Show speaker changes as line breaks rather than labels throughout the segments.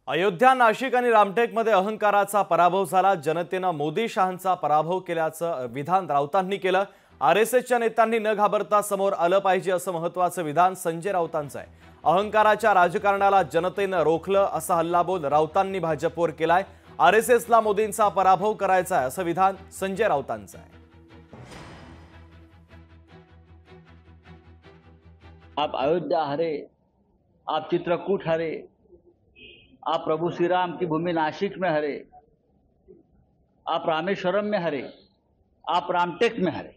अयोध्या, नाशिक आणि रामटेकमध्ये अहंकाराचा पराभव झाला। जनतेने मोदी शहांचा पराभव केल्याचं विधान राऊतांनी केलं। आरएसएसच्या नेत्यांनी न घाबरता समोर आलं पाहिजे असं महत्त्वाचं विधान संजय राऊतांचं आहे। अहंकाराच्या राजकारणाला जनतेने रोखलं असा हल्लाबोल राऊतांनी भाजपवर केलाय। आरएसएसला मोदींचा पराभव करायचा आहे असं विधान संजय राऊतांचं आहे।
आप अयोध्या हारे, आप चित्रकूट हारे, आप प्रभु श्री राम की भूमि नासिक में हारे, आप रामेश्वरम में हारे, आप रामटेक में हारे।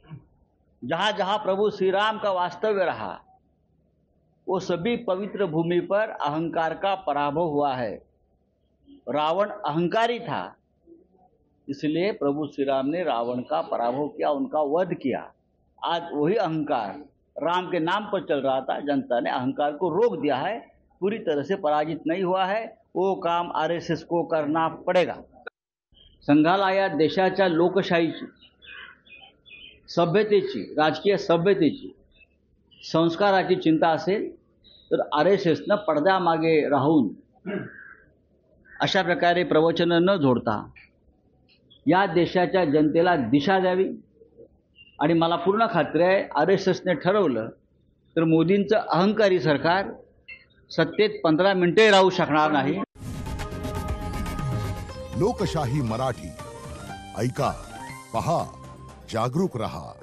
जहां जहां प्रभु श्री राम का वास्तव्य रहा वो सभी पवित्र भूमि पर अहंकार का पराभव हुआ है। रावण अहंकारी था, इसलिए प्रभु श्री राम ने रावण का पराभव किया, उनका वध किया। आज वही अहंकार राम के नाम पर चल रहा था, जनता ने अहंकार को रोक दिया है, पूरी तरह से पराजित नहीं हुआ है। वो काम आरएसएस को करना पड़ेगा। संघाला या देशाच्या लोकशाहीची, सभ्यतेची, राजकीय सभ्यतेची, संस्काराची चिंता असेल तर आरएसएसनं पडद्यामागे राहून अशा प्रकारे प्रवचन न जोडता या देशाच्या जनतेला दिशा द्यावी। आणि मला पूर्ण खात्री आहे आरएसएसने ठरवलं तर मोदींचं अहंकारी सरकार सत्तेत 15 मिनिटे राहू शकणार नाही।
लोकशाही मराठी ऐका, पहा, जागरूक रहा।